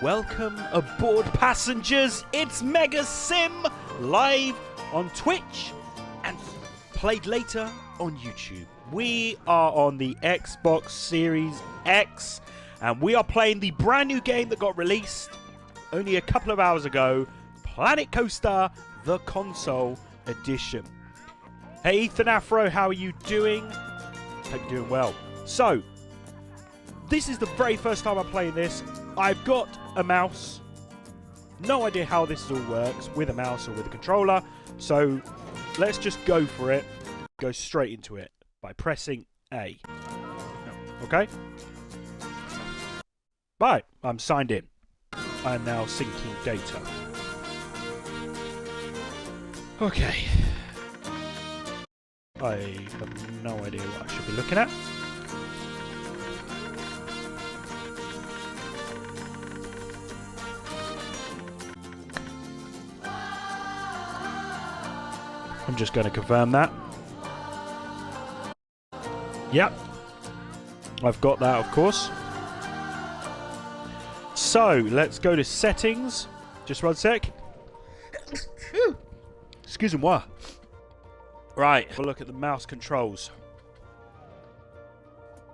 Welcome aboard, passengers. It's Mega Sim live on Twitch and played later on YouTube. We are on the Xbox Series X and we are playing the brand new game that got released only a couple of hours ago, Planet Coaster, the console edition. Hey Ethan Afro, how are you doing? Hope you're doing well. So, this is the very first time I'm playing this. I've got a mouse. No idea how this all works with a mouse or with a controller. So, let's just go for it. Go straight into it by pressing A. Okay? Right, I'm signed in. I'm now syncing data. Okay. I have no idea what I should be looking at. I'm just going to confirm that. Yep. I've got that, of course. So, let's go to settings. Just one sec. Excuse-moi. Right, have a look at the mouse controls.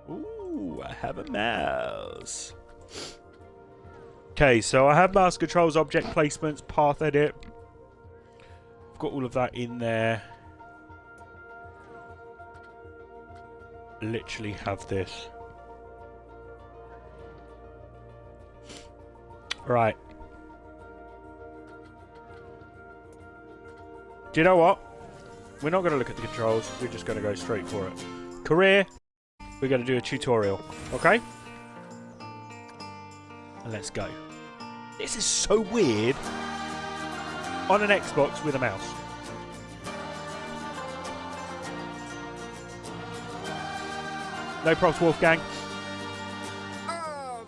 Ooh, I have a mouse. Okay, so I have mouse controls, object placements, path edit. I've got all of that in there. Literally have this. Right. Do you know what? We're not going to look at the controls. We're just going to go straight for it. Career. We're going to do a tutorial. Okay? And let's go. This is so weird. On an Xbox with a mouse. No props, Wolfgang. Oh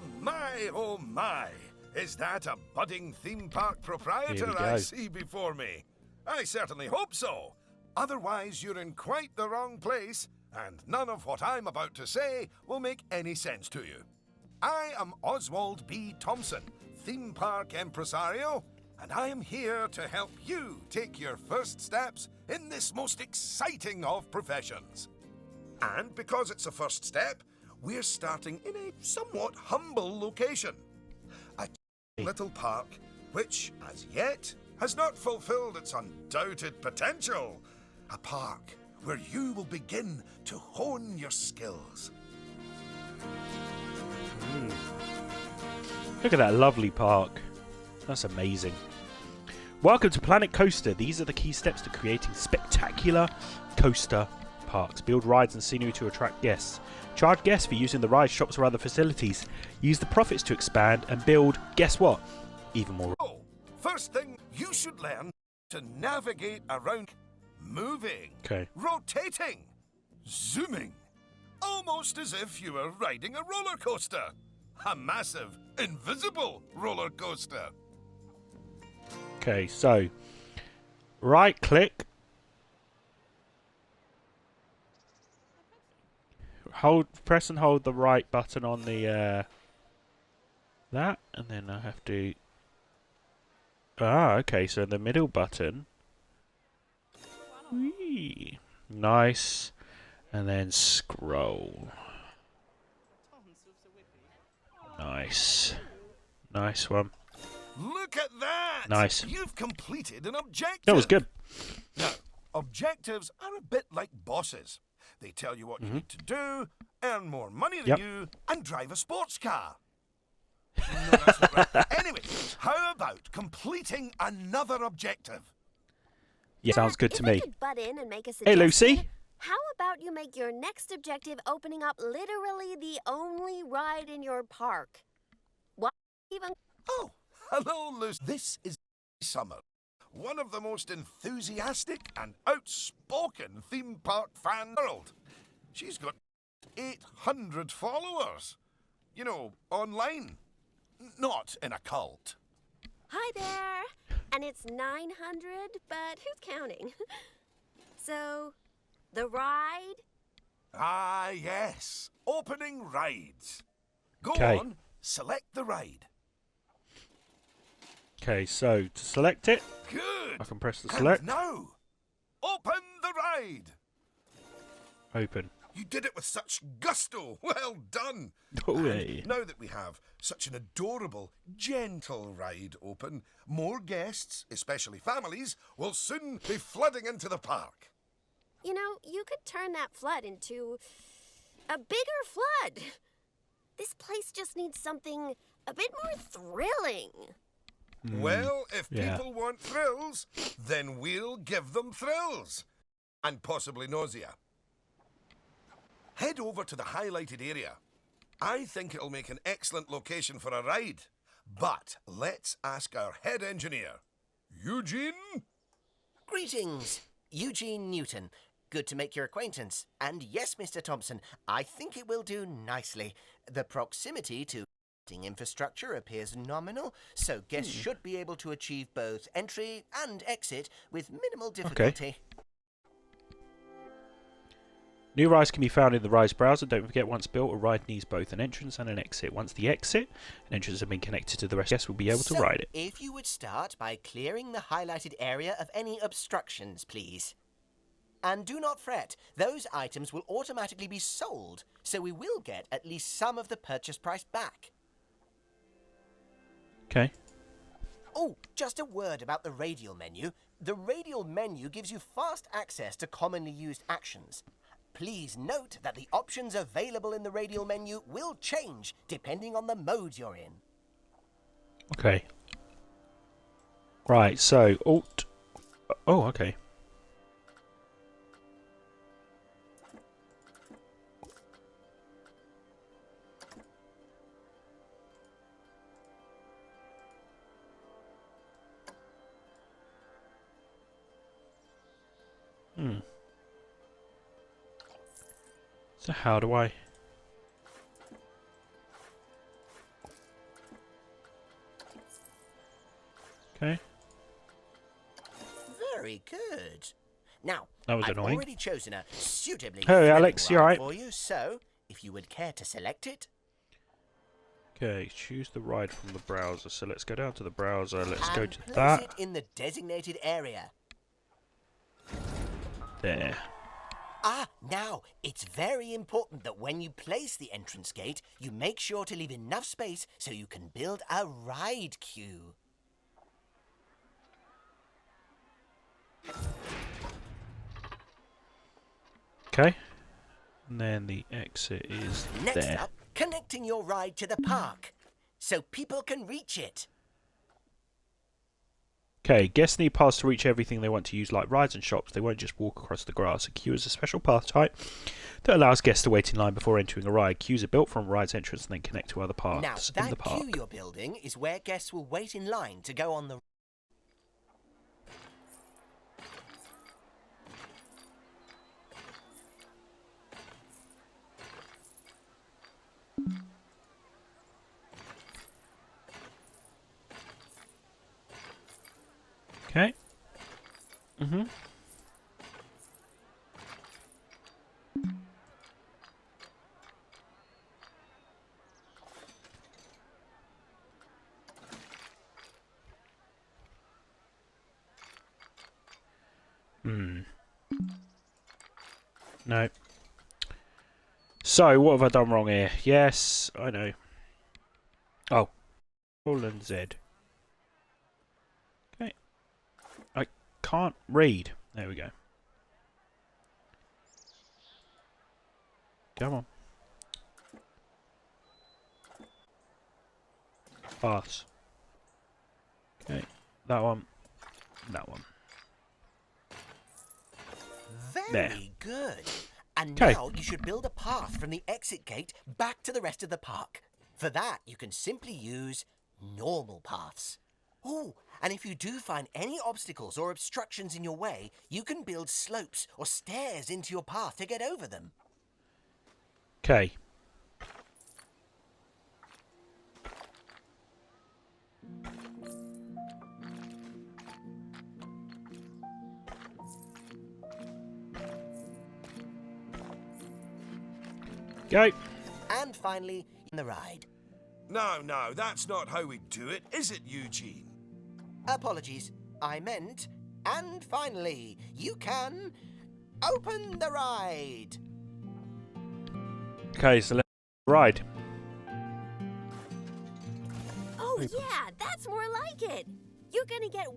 my. Is that a budding theme park proprietor I see before me? I certainly hope so. Otherwise, you're in quite the wrong place, and none of what I'm about to say will make any sense to you. I am Oswald B. Thompson, theme park impresario, and I am here to help you take your first steps in this most exciting of professions. And because it's a first step, we're starting in a somewhat humble location. A little park which, as yet, has not fulfilled its undoubted potential. A park where you will begin to hone your skills. Look at that lovely park. That's amazing. Welcome to Planet Coaster. These are the key steps to creating spectacular coaster parks. Build rides and scenery to attract guests. Charge guests for using the ride shops or other facilities. Use the profits to expand and build, guess what? Even more. Oh, first thing, you should learn to navigate around moving, rotating, zooming, almost as if you were riding a roller coaster. A massive, invisible roller coaster. Okay, so right click, press and hold the right button on the that, and then I have to. Okay, so the middle button. Whee. Nice, and then scroll. Nice, nice one. Look at that! Nice. You've completed an objective. That was good. Now, objectives are a bit like bosses. They tell you what you need to do, earn more money than you, and drive a sports car. No, that's not right. Anyway, how about completing another objective? Yeah, sounds good to me. Butt in and make a Hey, Lucy. How about you make your next objective opening up literally the only ride in your park? What even? Oh, hello, Lucy. This is Summer, one of the most enthusiastic and outspoken theme park fan in the world. She's got 800 followers. You know, online. Not in a cult. Hi there. And it's 900, but who's counting? So, the ride? Ah, yes. Opening rides. Go Okay. on, select the ride. Okay, so to select it, Good. I can press the select. And now, open the ride. Open. You did it with such gusto. Well done. Oh, And yeah. now that we have such an adorable, gentle ride open, more guests, especially families, will soon be flooding into the park. You know, you could turn that flood into a bigger flood. This place just needs something a bit more thrilling. Well, if yeah. people want thrills, then we'll give them thrills. And possibly nausea. Head over to the highlighted area. I think it'll make an excellent location for a ride. But let's ask our head engineer. Eugene? Greetings, Eugene Newton. Good to make your acquaintance. And yes, Mr. Thompson, I think it will do nicely. The proximity to infrastructure appears nominal, so guests should be able to achieve both entry and exit with minimal difficulty. Okay. New rides can be found in the Rise browser. Don't forget, once built, a ride needs both an entrance and an exit. Once the exit and entrance have been connected to the rest, guests will be able to ride it. If you would start by clearing the highlighted area of any obstructions, please. And do not fret, those items will automatically be sold, so we will get at least some of the purchase price back. Okay. Oh, just a word about the radial menu. The radial menu gives you fast access to commonly used actions. Please note that the options available in the radial menu will change depending on the mode you're in. Okay. Right, so Alt. Oh, okay. So how do I... Okay. Very good. Now, That was I've annoying. already chosen a suitably Hey, thrilling Alex, you ride alright? for you, so if you would care to select it. Okay, choose the ride from the browser. So let's go down to the browser. Let's go and to place that. it in the designated area. There. Now, it's very important that when you place the entrance gate, you make sure to leave enough space so you can build a ride queue. Okay. And then the exit is Next there. up, connecting your ride to the park, so people can reach it. Okay, guests need paths to reach everything they want to use, like rides and shops. They won't just walk across the grass. A queue is a special path type that allows guests to wait in line before entering a ride. Queues are built from ride's entrance and then connect to other Now, paths in the that park. queue you're building is where guests will wait in line to go on the... Okay. No. So, what have I done wrong here? Yes, I know. Oh. Colon Z. Okay. I can't read. There we go. Come on. Pass. Okay. That one. That one. Very good. And 'Kay. now you should build a path from the exit gate back to the rest of the park. For that, you can simply use normal paths. Oh, and if you do find any obstacles or obstructions in your way, you can build slopes or stairs into your path to get over them. Okay. Go. And finally, in the ride. No, that's not how we do it, is it, Eugene? Apologies. I meant, and finally, you can open the ride. Okay, so let's ride. Oh, yeah, that's more like it. You're gonna get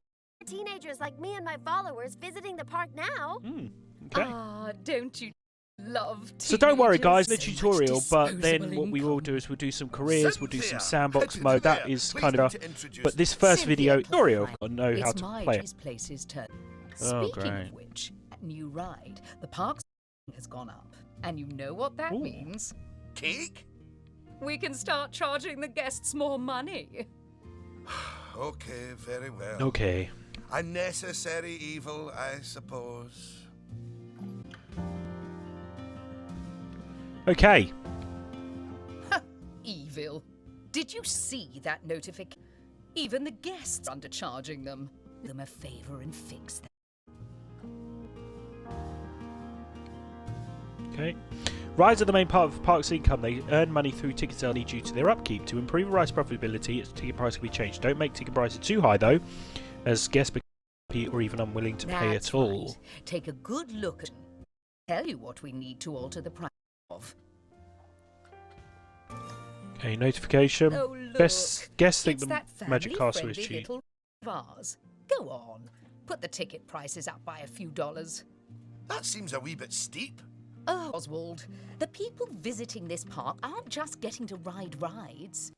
teenagers like me and my followers visiting the park now. Okay. Ah, don't you love So don't worry, guys, teenagers? in the So much tutorial, but then disposable what we will income. do is we'll do some careers, we'll do some Cynthia, sandbox how mode. do That there? is Pleased kind of... to introduce But this first Cynthia, video tutorial, fine. I know how It's to my play it. G's Place's turn. Oh, Speaking great. of which, that new ride, the park's has gone up. And you know what that Ooh. means? Cake? We can start charging the guests more money. Okay, very well. Okay. A necessary evil, I suppose. Okay. Evil. Did you see that notification? Even the guests are undercharging them. Do them a favor and fix them. Okay. Rides are the main part of the park's income. They earn money through tickets early due to their upkeep. To improve a ride's profitability, its ticket price can be changed. Don't make ticket prices too high, though, as guests become unhappy or even unwilling to pay That's at all. right. Take a good look at tell you what we need to alter the price of. Okay, notification. Oh, look. Guests think It's the that Magic Castle is family-friendly cheap. little vase. Go on. Put the ticket prices up by a few dollars. That seems a wee bit steep. Oh, Oswald, the people visiting this park aren't just getting to ride rides.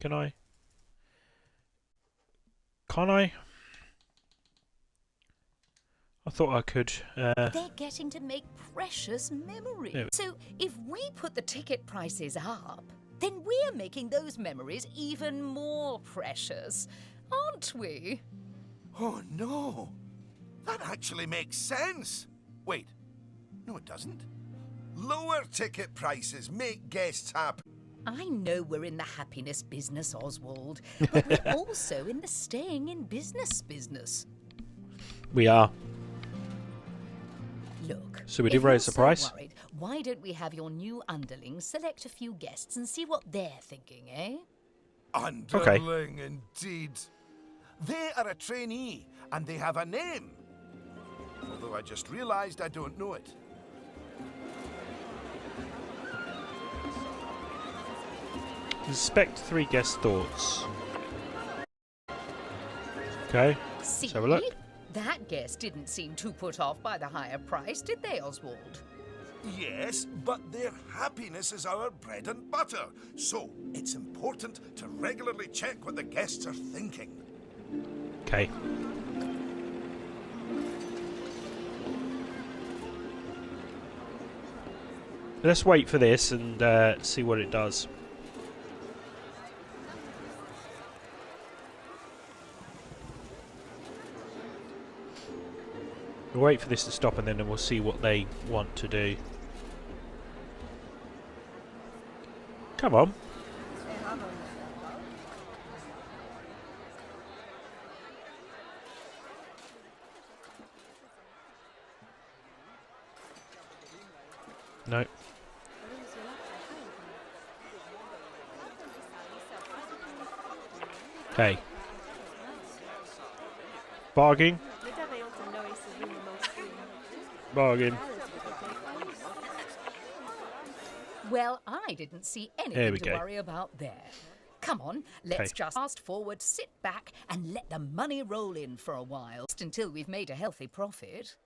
Can I? Can't I? I thought I could. They're getting to make precious memories. Yeah. So if we put the ticket prices up, then we're making those memories even more precious, aren't we? Oh, no. That actually makes sense. Wait. No, it doesn't. Lower ticket prices make guests happy. I know we're in the happiness business, Oswald, but we're also in the staying in business. We are. Look, So we did if you're raise the so price? worried, why don't we have your new underlings select a few guests and see what they're thinking, eh? Underling, indeed. They are a trainee, and they have a name. Although I just realised I don't know it. Inspect 3 guest thoughts. Okay. See? Let's have a look. That guest didn't seem too put off by the higher price, did they, Oswald? Yes, but their happiness is our bread and butter. So it's important to regularly check what the guests are thinking. Okay. Let's wait for this and see what it does. We'll wait for this to stop and then we'll see what they want to do. Come on. No. Okay. Bargain. Bargain. Well, I didn't see There anything we to go. worry about there. Come on, let's just fast forward, sit back, and let the money roll in for a while, just until we've made a healthy profit.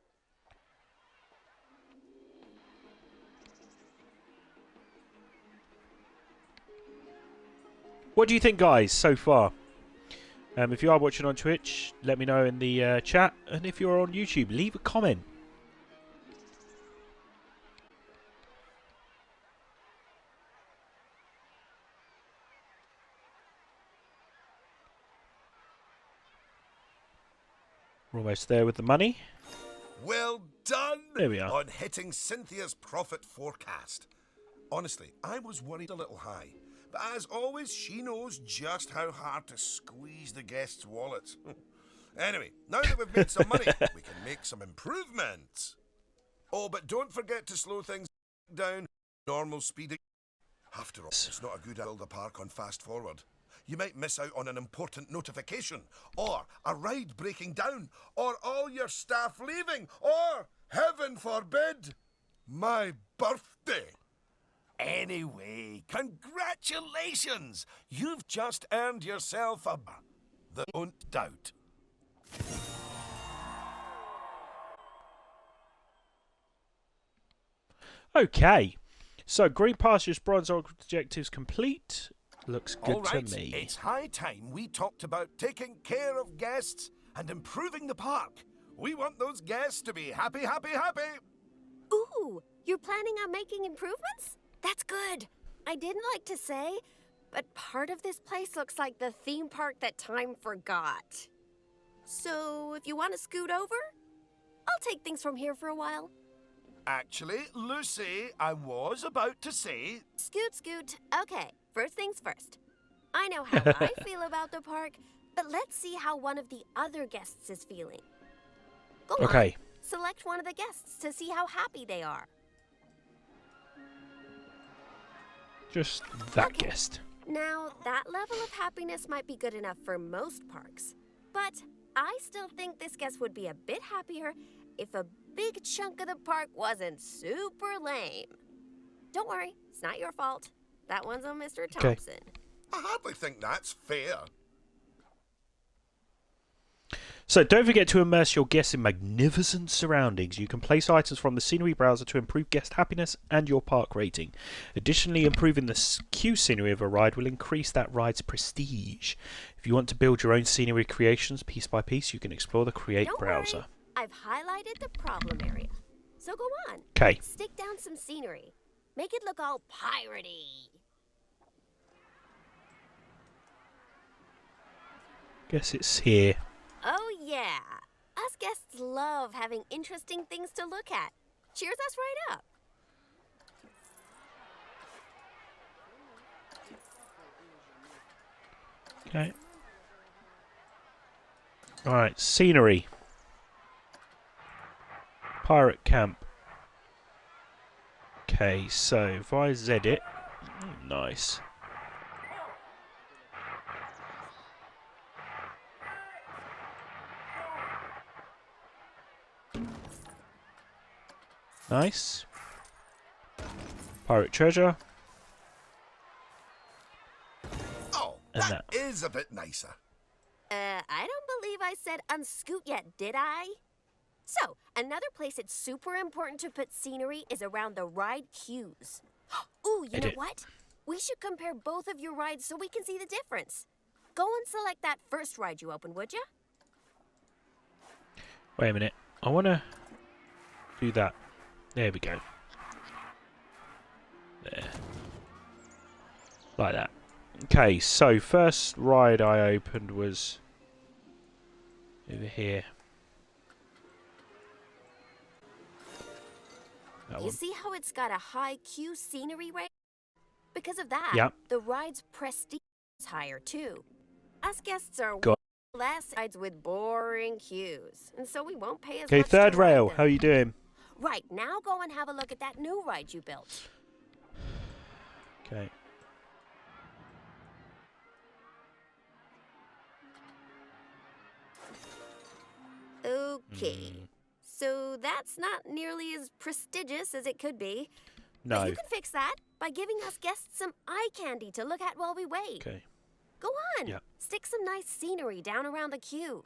What do you think, guys, so far? If you are watching on Twitch, let me know in the chat. And if you're on YouTube, leave a comment. We're almost there with the money. Well done There we are. on hitting Cynthia's profit forecast. Honestly, I was worried a little high. But as always, she knows just how hard to squeeze the guests' wallets. Anyway, now that we've made some money, we can make some improvements. Oh, but don't forget to slow things down. Normal speed. After all, it's not a good idea to build a park on fast forward. You might miss out on an important notification, or a ride breaking down, or all your staff leaving, or, heaven forbid, my birthday. Anyway, congratulations! You've just earned yourself a don't doubt. Okay. So, Green Pastures Bronze objectives complete. Looks good All right, to me. it's high time we talked about taking care of guests and improving the park. We want those guests to be happy, happy, happy. Ooh, you're planning on making improvements? That's good. I didn't like to say, but part of this place looks like the theme park that time forgot. So, if you want to scoot over, I'll take things from here for a while. Actually, Lucy, I was about to say... Scoot, scoot. Okay, first things first. I know how I feel about the park, but let's see how one of the other guests is feeling. Go on. Select one of the guests to see how happy they are. Just that guest. Now, that level of happiness might be good enough for most parks, but I still think this guest would be a bit happier if a big chunk of the park wasn't super lame. Don't worry, it's not your fault. That one's on Mr. Thompson. I hardly think that's fair. So don't forget to immerse your guests in magnificent surroundings. You can place items from the scenery browser to improve guest happiness and your park rating. Additionally, improving the queue scenery of a ride will increase that ride's prestige. If you want to build your own scenery creations piece by piece, you can explore the Create browser. Worry. I've highlighted the problem area. So go on. Okay. Stick down some scenery. Make it look all piratey. Guess it's here. Oh, yeah. Us guests love having interesting things to look at. Cheers us right up. Okay. Alright, scenery. Pirate camp. Okay, so if I Z it, nice. Nice. Pirate treasure. Oh, And that is a bit nicer. I don't believe I said unscoot yet, did I? So, another place it's super important to put scenery is around the ride queues. Ooh, you know what? We should compare both of your rides so we can see the difference. Go and select that first ride you opened, would you? Wait a minute. I want to do that. There we go. There. Like that. Okay, so first ride I opened was over here. You see how it's got a high queue scenery rate? Because of that, the ride's prestige is higher too. Us guests are less rides with boring queues, and so we won't pay as much. Okay, third rail. How are you doing? Right, now go and have a look at that new ride you built. Okay. Okay. So that's not nearly as prestigious as it could be. No. But you can fix that by giving us guests some eye candy to look at while we wait. Okay. Go on. Yeah. Stick some nice scenery down around the queue.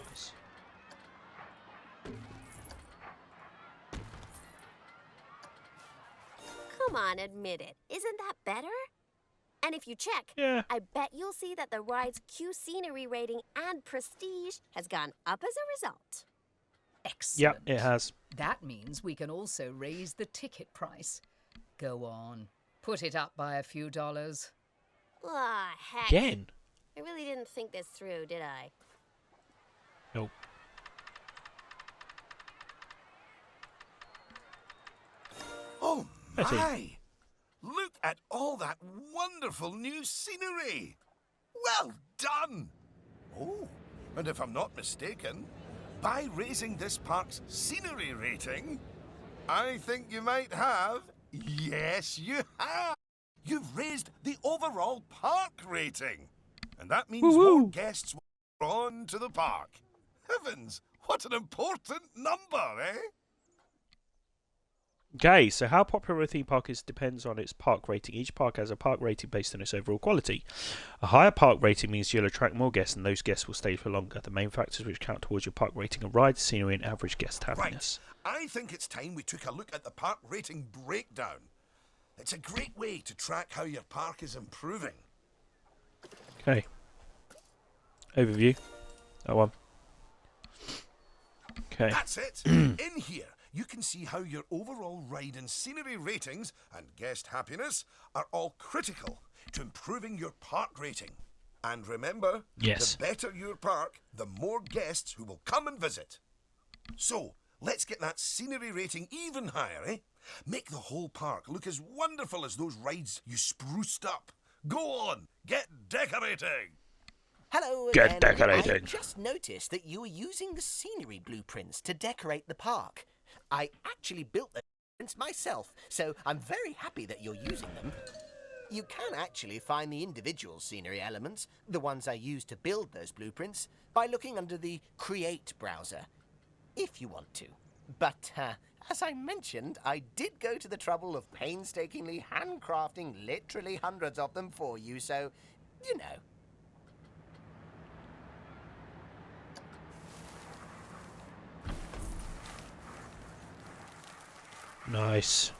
Nice. Come on, admit it. Isn't that better? And if you check, I bet you'll see that the ride's queue scenery rating and prestige has gone up as a result. Excellent. Yep, it has. That means we can also raise the ticket price. Go on. Put it up by a few dollars. Ah, heck. Again? I really didn't think this through, did I? Nope. Let's see. my! Look at all that wonderful new scenery! Well done! Oh, and if I'm not mistaken, by raising this park's scenery rating, I think you might have... Yes, you have! You've raised the overall park rating! And that means more guests will be drawn to the park. Heavens, what an important number, eh? Okay, so how popular a theme park is depends on its park rating. Each park has a park rating based on its overall quality. A higher park rating means you'll attract more guests and those guests will stay for longer. The main factors which count towards your park rating are rides, scenery and average guest happiness. Right. I think it's time we took a look at the park rating breakdown. It's a great way to track how your park is improving. Okay. Overview. That one. Okay. That's it. In here, you can see how your overall ride and scenery ratings and guest happiness are all critical to improving your park rating. And remember, yes, the better your park, the more guests who will come and visit. So, let's get that scenery rating even higher, eh? Make the whole park look as wonderful as those rides you spruced up. Go on, get decorating! Hello Get again. decorating. I just noticed that you were using the scenery blueprints to decorate the park. I actually built the blueprints myself, so I'm very happy that you're using them. You can actually find the individual scenery elements, the ones I used to build those blueprints, by looking under the Create browser, if you want to. But, as I mentioned, I did go to the trouble of painstakingly handcrafting literally hundreds of them for you, so, you know. Nice.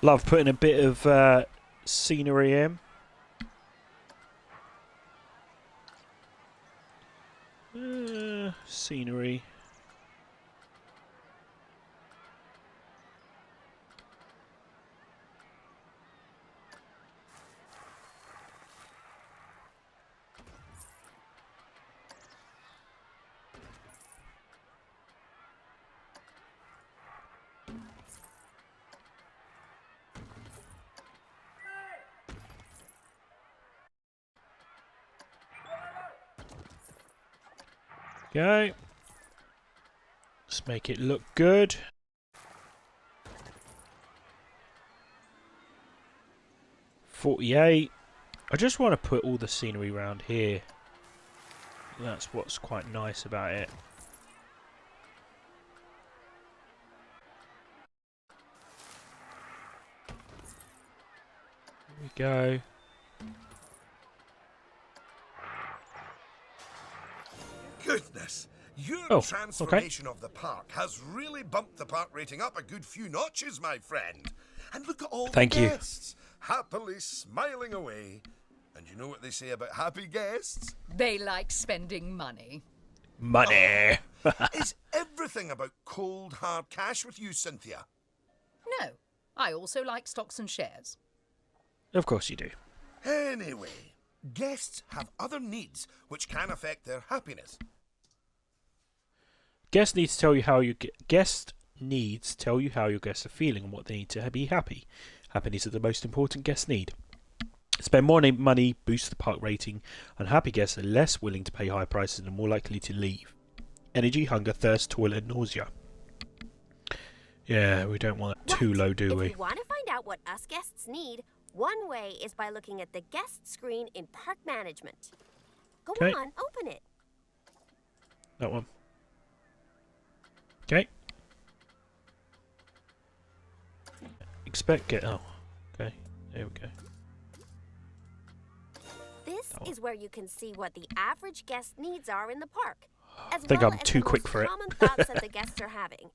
Love putting a bit of scenery in. Scenery. Okay. Let's make it look good. $48. I just want to put all the scenery around here. That's what's quite nice about it. Here we go. Goodness! Your transformation okay. of the park has really bumped the park rating up a good few notches, my friend. And look at all the guests, happily smiling away. And you know what they say about happy guests? They like spending money. Money! Is everything about cold, hard cash with you, Cynthia? No, I also like stocks and shares. Of course you do. Anyway, guests have other needs which can affect their happiness. Guest needs tell you how your guests are feeling and what they need to be happy. Happiness is the most important guest need. Spend more money, boost the park rating, and happy guests are less willing to pay higher prices and are more likely to leave. Energy, hunger, thirst, toilet, nausea. Yeah, we don't want it too low, do we? If you want to find out what us guests need, one way is by looking at the guest screen in Park Management. Go on, open it. That one. Okay. Expect get. Oh, okay. There we go. This is where you can see what the average guest needs are in the park. I think I'm too quick for it. Common thoughts that the guests are having.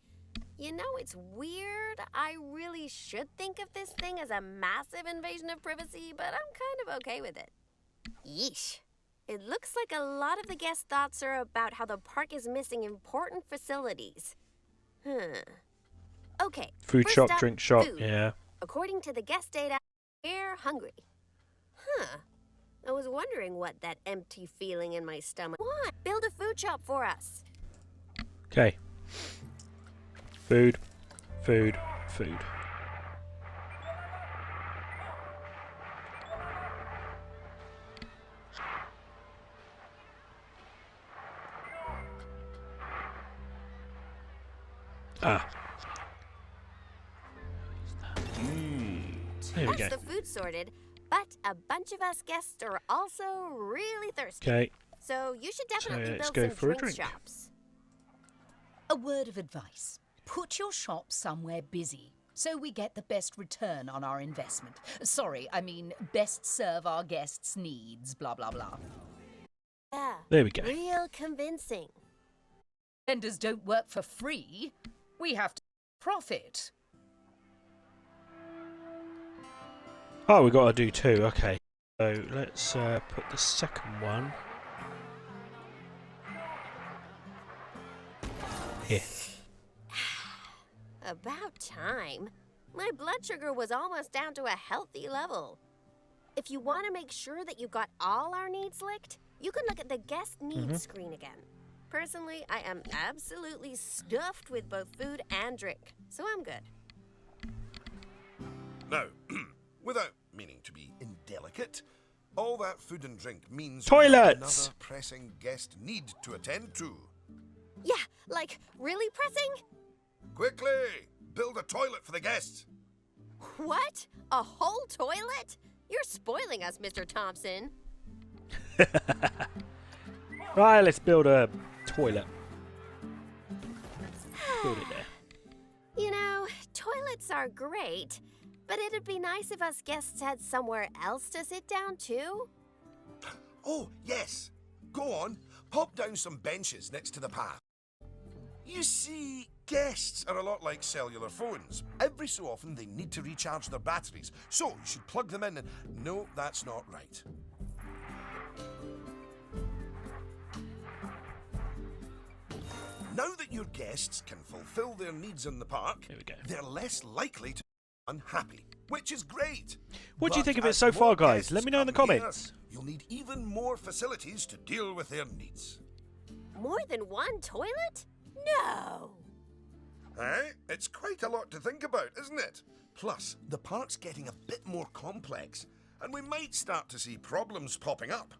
You know, it's weird. I really should think of this thing as a massive invasion of privacy, but I'm kind of okay with it. Yeesh. It looks like a lot of the guest thoughts are about how the park is missing important facilities. Okay. Food shop, up, drink shop, food. yeah. According to the guest data, we're hungry. I was wondering what that empty feeling in my stomach. Why? Build a food shop for us. Okay. Food. Food. Food. Ah. There we go. That's the food sorted, but a bunch of us guests are also really thirsty. Okay. So you should definitely let's build go some for a drink drink. shops. A word of advice. Put your shop somewhere busy, so we get the best return on our investment. Sorry, I mean best serve our guests' needs, blah, blah, blah. Yeah. There we go. Real convincing. Vendors don't work for free. We have to profit. Oh, we got to do 2. Okay. So let's put the second one here. About time. My blood sugar was almost down to a healthy level. If you want to make sure that you got all our needs licked, you can look at the guest needs screen again. Personally, I am absolutely stuffed with both food and drink, so I'm good. Now, without meaning to be indelicate, all that food and drink means Toilets! we have another pressing guest need to attend to. Yeah, like, really pressing? Quickly, build a toilet for the guests. What? A whole toilet? You're spoiling us, Mr. Thompson. Right, let's build a toilet. Build it there. You know, toilets are great, but it'd be nice if us guests had somewhere else to sit down, too. Oh, yes. Go on, pop down some benches next to the path. You see, guests are a lot like cellular phones. Every so often they need to recharge their batteries, so you should plug them in and... No, that's not right. Now that your guests can fulfill their needs in the park, There we go. they're less likely to be unhappy, which is great. What do you But think of it as so far, more guys? guests Let me know in the come here, comments. You'll need even more facilities to deal with their needs. More than one toilet? No! Eh? It's quite a lot to think about, isn't it? Plus, the park's getting a bit more complex, and we might start to see problems popping up.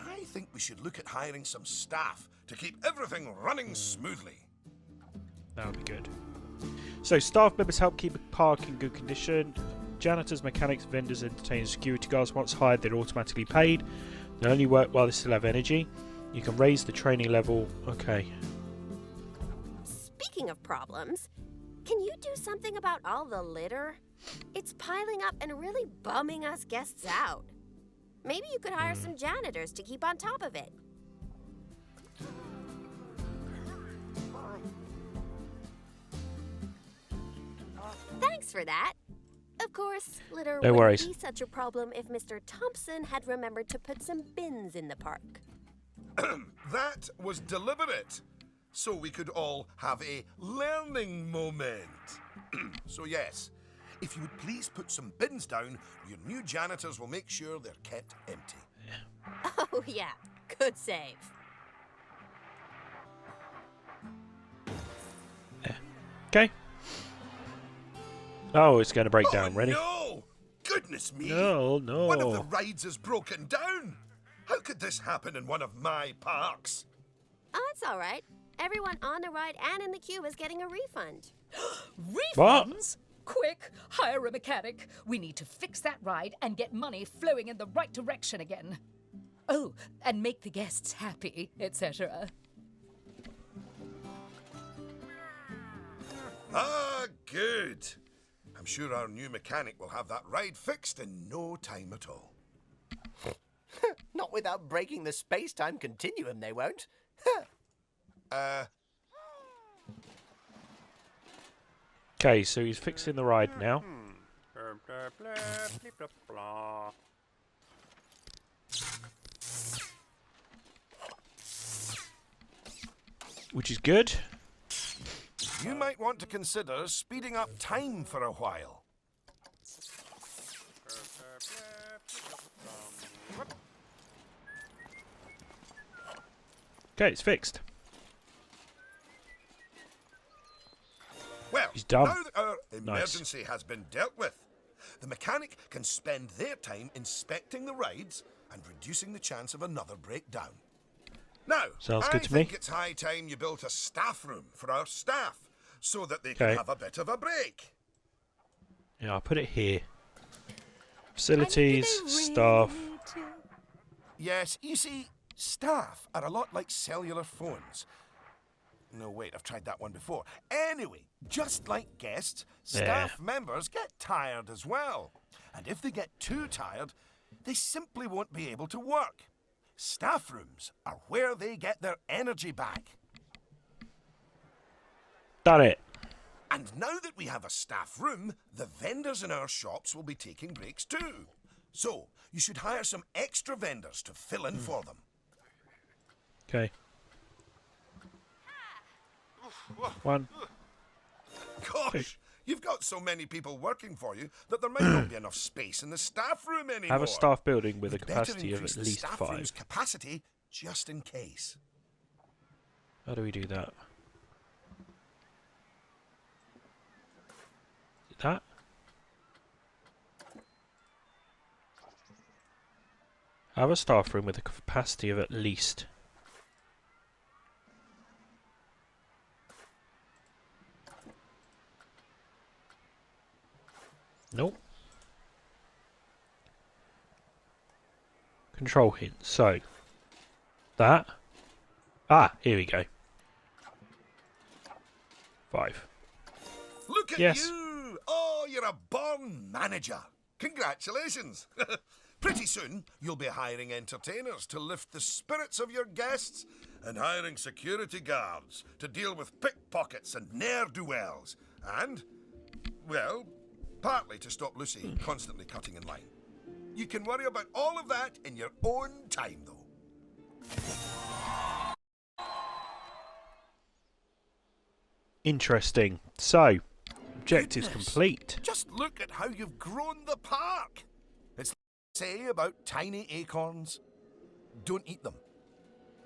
I think we should look at hiring some staff to keep everything running smoothly. That would be good. So staff members help keep a park in good condition. Janitors, mechanics, vendors, entertainers, security guards, once hired, they're automatically paid. They only work while they still have energy. You can raise the training level. Okay. Speaking of problems, can you do something about all the litter? It's piling up and really bumming us guests out. Maybe you could hire some janitors to keep on top of it. Thanks for that. Of course, litter No wouldn't worries. be such a problem if Mr. Thompson had remembered to put some bins in the park. That was deliberate, so we could all have a learning moment. So yes, if you would please put some bins down, your new janitors will make sure they're kept empty. Oh yeah, good save. Okay. Oh, it's going to break down. Oh, Ready? no! Goodness me! No, One of the no. rides has broken down! How could this happen in one of my parks? Oh, it's all right. Everyone on the ride and in the queue is getting a refund. What? Refunds? Quick, hire a mechanic. We need to fix that ride and get money flowing in the right direction again. Oh, and make the guests happy, etc. Ah, good. I'm sure our new mechanic will have that ride fixed in no time at all. Not without breaking the space-time continuum, they won't. Okay, so he's fixing the ride now. Which is good. You might want to consider speeding up time for a while. Okay, it's fixed. Well, He's done. now that our emergency has been dealt with, the mechanic can spend their time inspecting the rides and reducing the chance of another breakdown. Now, Sounds I good to think me. it's high time you built a staff room for our staff so that they can Okay. have a bit of a break. Yeah, I'll put it here. Facilities, staff. Yes, you see, staff are a lot like cellular phones. No, wait, I've tried that one before. Anyway, just like guests, staff members get tired as well. And if they get too tired, they simply won't be able to work. Staff rooms are where they get their energy back. Done it. And now that we have a staff room, the vendors in our shops will be taking breaks too. So, you should hire some extra vendors to fill in for them. Okay. 1. Gosh, you've got so many people working for you that there might not be enough space in the staff room anymore. Have a staff building with a We'd better capacity of increase at the least staff 5. room's capacity just in case. How do we do that? That? Have a staff room with a capacity of at least. Nope. Control hint. So that. Ah, here we go. 5. Look at Yes. you! Oh, you're a born manager. Congratulations. Pretty soon, you'll be hiring entertainers to lift the spirits of your guests and hiring security guards to deal with pickpockets and ne'er-do-wells. And, well, partly to stop Lucy constantly cutting in line. You can worry about all of that in your own time, though. Interesting. So, objectives Goodness. complete. Just look at how you've grown the park. It's say about tiny acorns. Don't eat them.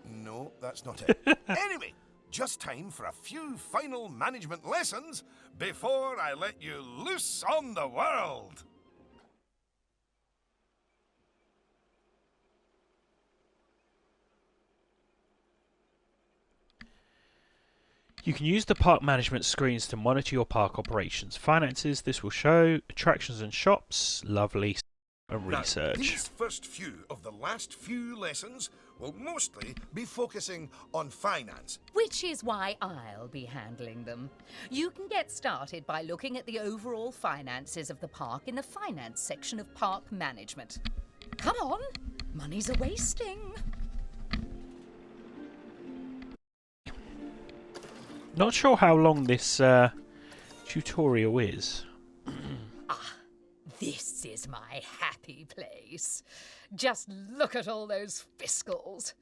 No, that's not it. Anyway, just time for a few final management lessons before I let you loose on the world. You can use the park management screens to monitor your park operations. Finances, this will show. Attractions and shops, lovely. And Now, research. these first few of the last few lessons will mostly be focusing on finance. Which is why I'll be handling them. You can get started by looking at the overall finances of the park in the finance section of park management. Come on, money's a wasting. Not sure how long this tutorial is. This is my happy place. Just look at all those fiscals.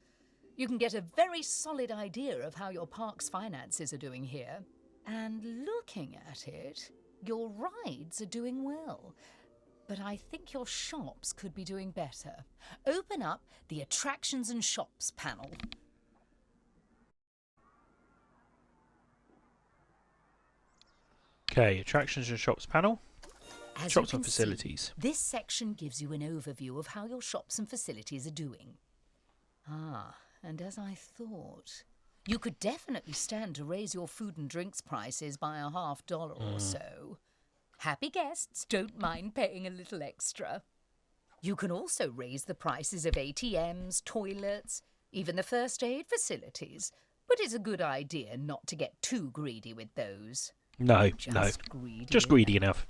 You can get a very solid idea of how your park's finances are doing here. And looking at it, your rides are doing well. But I think your shops could be doing better. Open up the Attractions and Shops panel. Okay, attractions and shops panel. As Shops you and can facilities. See, this section gives you an overview of how your shops and facilities are doing. Ah, and as I thought, you could definitely stand to raise your food and drinks prices by $50 or so. Happy guests don't mind paying a little extra. You can also raise the prices of ATMs, toilets, even the first aid facilities. But it's a good idea not to get too greedy with those. No, Greedy just greedy enough.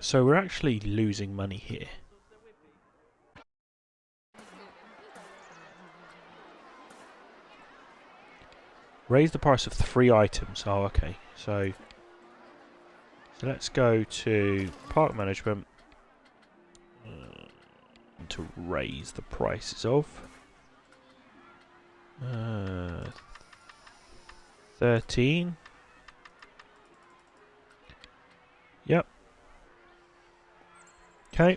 So we're actually losing money here. Raise the price of 3 items. Oh, okay. So let's go to park management to raise the prices of 13. Yep. Okay.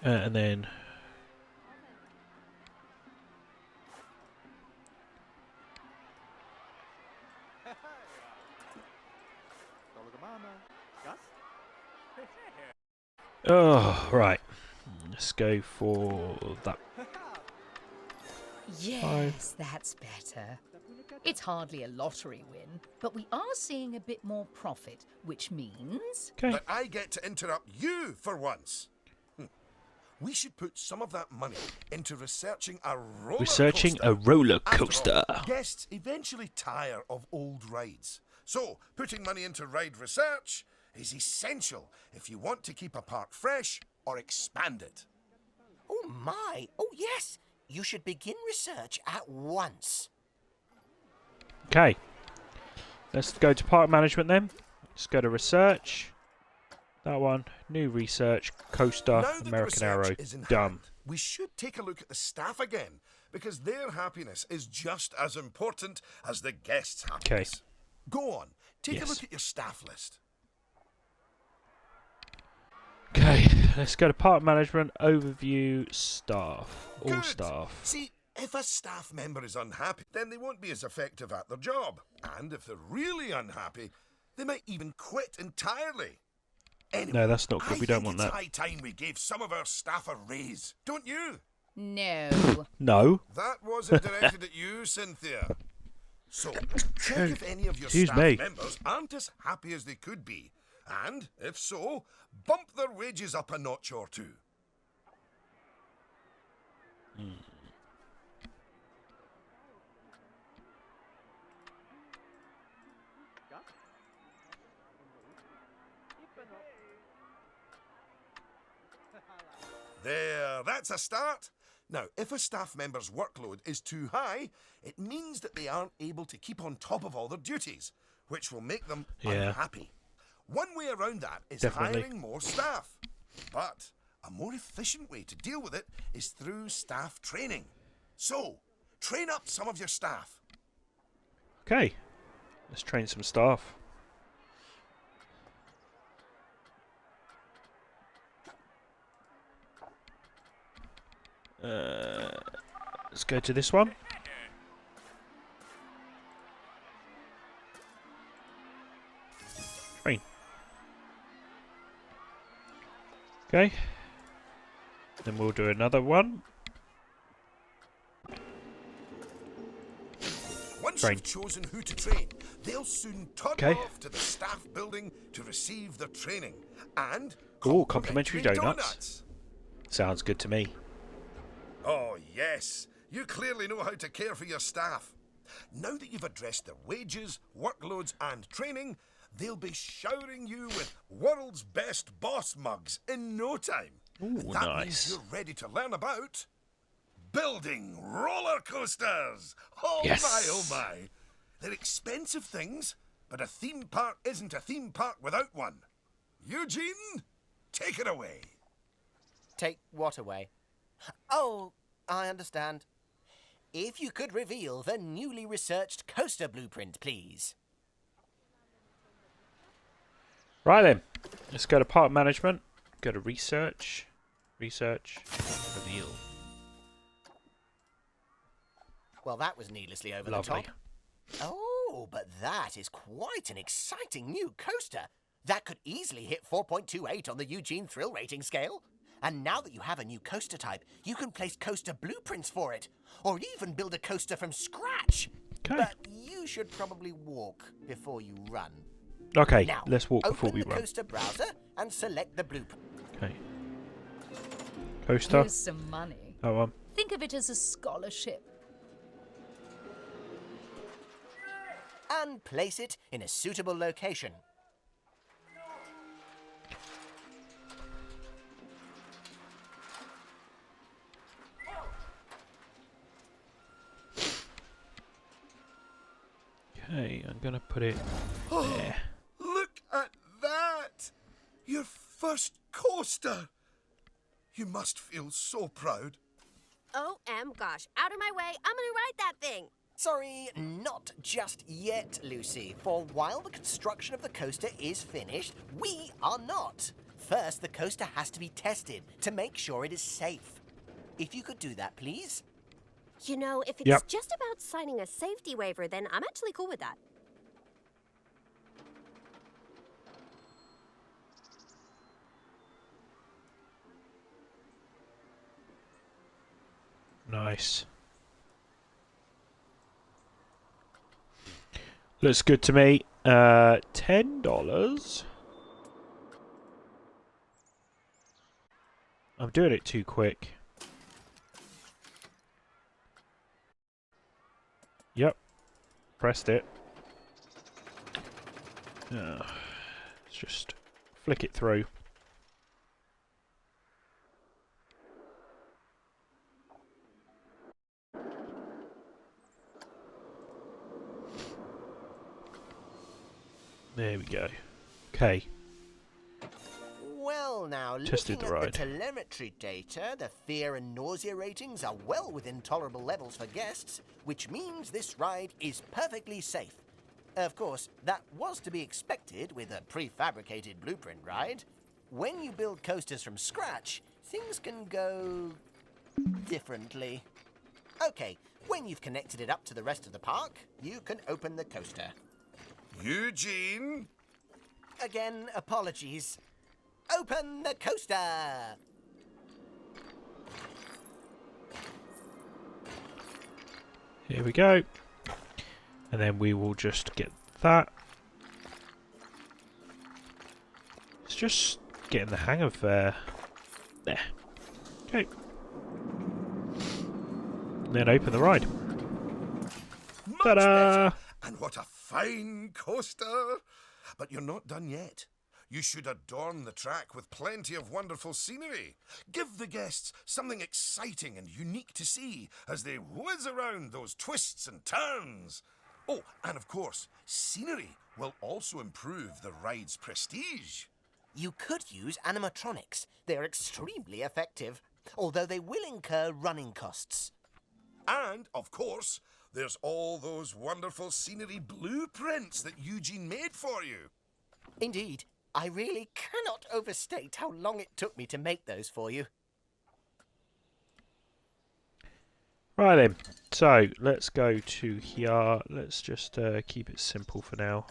And then Oh, right. Let's go for that. Yes, that's better. It's hardly a lottery win, but we are seeing a bit more profit, which means... Okay. That I get to interrupt you for once. We should put some of that money into researching a roller Researching coaster. a roller After coaster. all, guests eventually tire of old rides. So, putting money into ride research is essential if you want to keep a park fresh or expand it. Oh my! Oh yes! You should begin research at once. Okay. Let's go to park management then. Let's go to research. That one. New research. Coaster. Now that the American research Arrow. is in Done. hand, we should take a look at the staff again, because their happiness is just as important as the guests' happiness. Go on, take a Yes. look at your staff list. Okay. Let's go to park management. Overview. Staff. All Good. staff. See, if a staff member is unhappy, then they won't be as effective at their job. And if they're really unhappy, they might even quit entirely. Anyway, No, that's not good. I We don't think want it's that. high time we gave some of our staff a raise, don't you? No. No. That wasn't directed at you, Cynthia. So, check if any of your Excuse staff me. members aren't as happy as they could be. And, if so, bump their wages up a notch or two. There, that's a start. Now, if a staff member's workload is too high, it means that they aren't able to keep on top of all their duties, which will make them Yeah. unhappy. One way around that is Definitely. hiring more staff. But a more efficient way to deal with it is through staff training. So, train up some of your staff. Okay. Let's train some staff. Let's go to this one. Train. Okay. Then we'll do another one. Once Train. you've chosen who to train, they'll soon toddle Okay. off to the staff building to receive their training. And Ooh, complimentary donuts. donuts. Sounds good to me. Oh, yes. You clearly know how to care for your staff. Now that you've addressed their wages, workloads, and training, they'll be showering you with world's best boss mugs in no time. Ooh, And that nice. means you're ready to learn about building roller coasters. Oh Yes. my, oh my. They're expensive things, but a theme park isn't a theme park without one. Eugene, take it away. Take what away? Oh, I understand. If you could reveal the newly researched coaster blueprint, please. Right then. Let's go to park management. Go to research. Research. Reveal. Well, that was needlessly over Lovely. the top. Oh, but that is quite an exciting new coaster. That could easily hit 4.28 on the Eugene Thrill Rating scale. And now that you have a new coaster type, you can place coaster blueprints for it. Or even build a coaster from scratch. Okay. But you should probably walk before you run. Okay, Now, let's walk open before we the run. coaster browser and select the blueprint. Okay. Coaster. Here's some money. That one. Think of it as a scholarship. And place it in a suitable location. Okay, I'm gonna put it there. Look at that! Your first coaster! You must feel so proud. OM gosh, out of my way, I'm gonna ride that thing. Sorry, not just yet, Lucy. For while the construction of the coaster is finished, we are not. First, the coaster has to be tested to make sure it is safe. If you could do that, please. You know, if it's Yep. just about signing a safety waiver, then I'm actually cool with that. Nice. Looks good to me. $10. I'm doing it too quick. Yep. Pressed it. Let's just flick it through. There we go. Okay. Well, now, Tested looking the at the ride. telemetry data, the fear and nausea ratings are well within tolerable levels for guests, which means this ride is perfectly safe. Of course, that was to be expected with a prefabricated blueprint ride. When you build coasters from scratch, things can go differently. Okay, when you've connected it up to the rest of the park, you can open the coaster. Eugene? Again, apologies. Open the coaster! Here we go. And then we will just get that. It's just getting the hang of there. Okay. And then open the ride. Much Ta-da! better. And what a fine coaster! But you're not done yet. You should adorn the track with plenty of wonderful scenery. Give the guests something exciting and unique to see as they whiz around those twists and turns. Oh, and of course, scenery will also improve the ride's prestige. You could use animatronics. They're extremely effective, although they will incur running costs. And, of course, there's all those wonderful scenery blueprints that Eugene made for you. Indeed, I really cannot overstate how long it took me to make those for you. Right then, so let's go to here. Let's just keep it simple for now.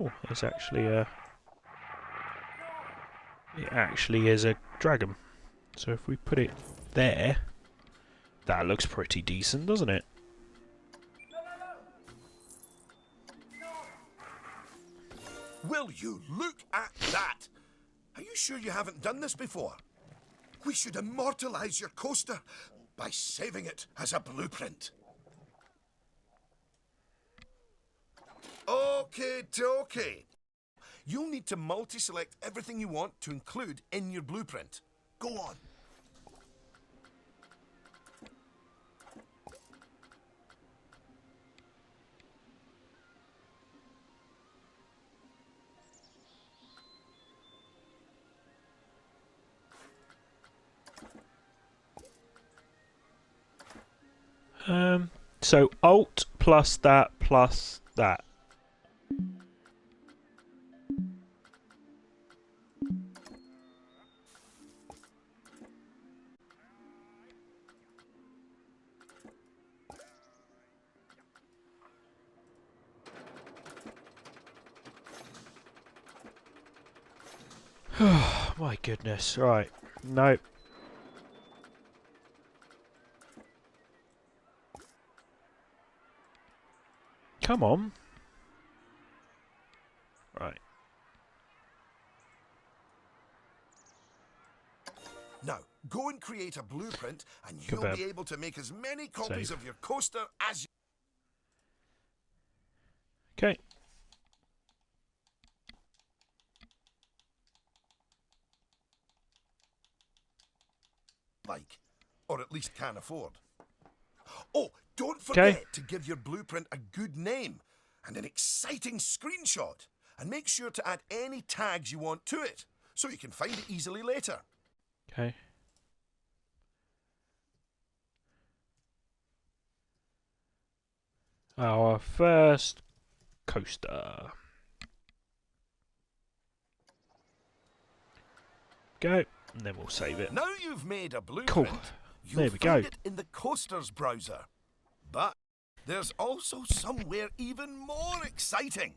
Oh, there's actually a... It actually is a dragon. So if we put it there, that looks pretty decent, doesn't it? Will you look at that? Are you sure you haven't done this before? We should immortalize your coaster by saving it as a blueprint. Okay. You'll need to multi-select everything you want to include in your blueprint. Go on. So Alt plus that plus that. My goodness, right. Nope. Come on. Right. Now, go and create a blueprint and you'll be able to make as many copies Save. of your coaster as you... Okay. like, or at least can afford. Oh, don't forget Okay. to give your blueprint a good name and an exciting screenshot, and make sure to add any tags you want to it so you can find it easily later. Okay. Our first coaster. Go, and then we'll save it. Now you've made a blueprint, Cool. you'll There we find go. it in the coasters browser. But there's also somewhere even more exciting.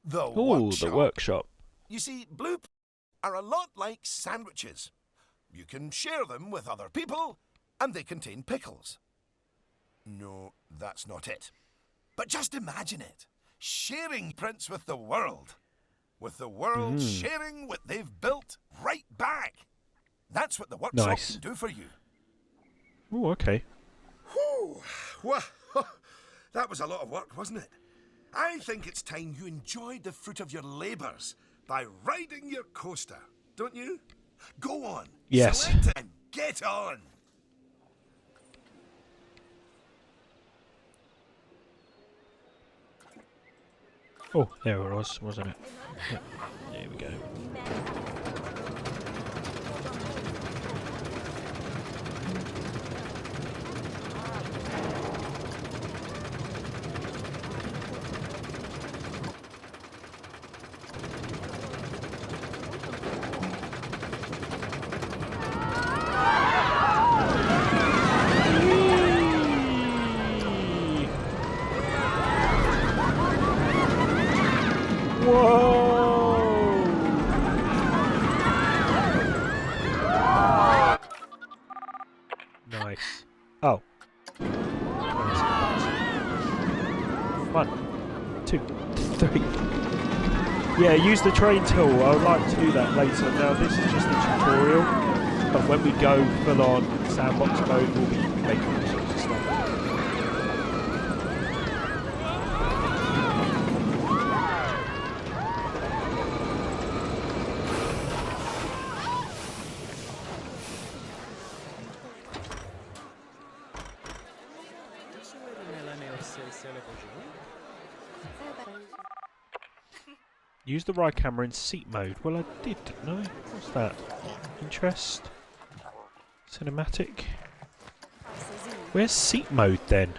The Oh, workshop. the workshop. You see, blueprints are a lot like sandwiches. You can share them with other people, and they contain pickles. No, that's not it. But just imagine it. Sharing prints with the world. With the world sharing what they've built right back. That's what the workshop Nice. can do for you. Oh, okay. Whew. Well, that was a lot of work, wasn't it? I think it's time you enjoyed the fruit of your labours by riding your coaster, don't you? Go on. Yes. Select it and get on. Oh, there it was, wasn't it? Yeah. There we go. Nice. Oh. 20 seconds. 1, 2, 3. Yeah, use the train tool. I would like to do that later. Now, this is just a tutorial, but when we go full on sandbox mode, we'll be making all sorts of stuff. Use the right camera in seat mode. Well, I did, didn't I? What's that? Interest? Cinematic? Where's seat mode then?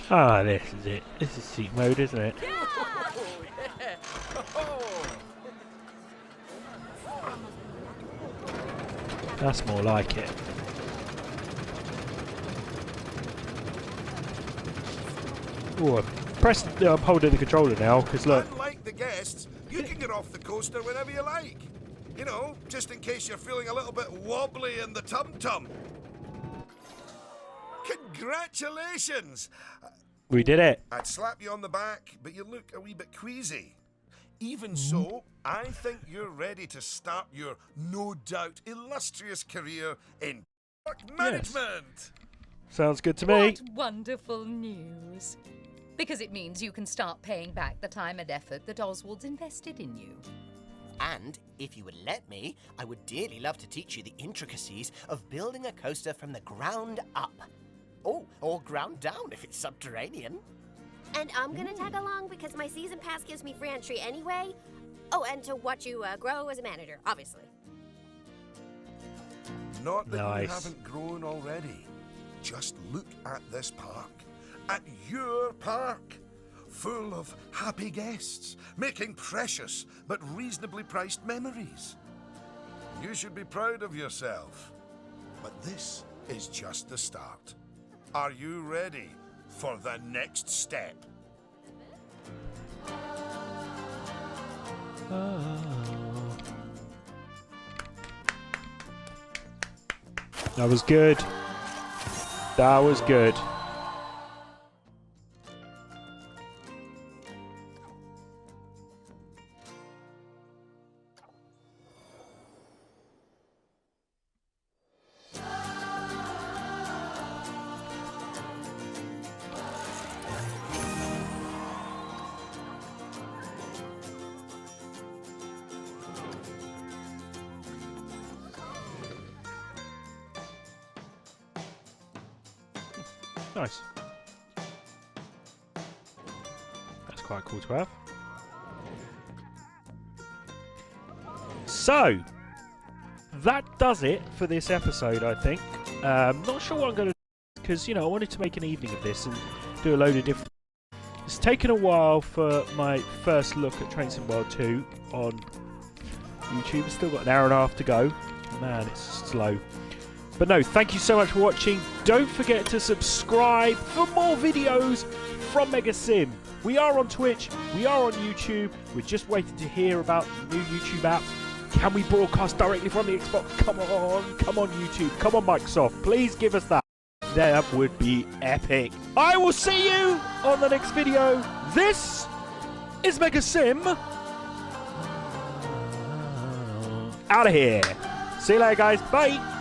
Ah, this is it. This is seat mode, isn't it? That's more like it. Oh, I'm holding the controller now, because look. Unlike the guests, you can get off the coaster whenever you like. You know, just in case you're feeling a little bit wobbly in the tum-tum. Congratulations! We did it. I'd slap you on the back, but you look a wee bit queasy. Even so, I think you're ready to start your, no doubt, illustrious career in park management. Sounds good to me. What wonderful news. Because it means you can start paying back the time and effort that Oswald's invested in you. And if you would let me, I would dearly love to teach you the intricacies of building a coaster from the ground up. Oh, or ground down if it's subterranean. And I'm gonna tag along because my season pass gives me free entry anyway. Oh, and to watch you grow as a manager, obviously. Not that you Nice. haven't grown already. Just look at this park. At your park. Full of happy guests, making precious but reasonably priced memories. You should be proud of yourself. But this is just the start. Are you ready for the next step? That was good. That was good. Nice. That's quite cool to have. So, that does it for this episode, I think. Not sure what I'm going to do, because, you know, I wanted to make an evening of this and do a load of different... It's taken a while for my first look at Train Sim World 2 on YouTube. It's still got an hour and a half to go. Man, it's slow. But no, thank you so much for watching. Don't forget to subscribe for more videos from Mega Sim. We are on Twitch. We are on YouTube. We're just waiting to hear about the new YouTube app. Can we broadcast directly from the Xbox? Come on. Come on, YouTube. Come on, Microsoft. Please give us that. That would be epic. I will see you on the next video. This is Mega Sim. Out of here. See you later, guys. Bye.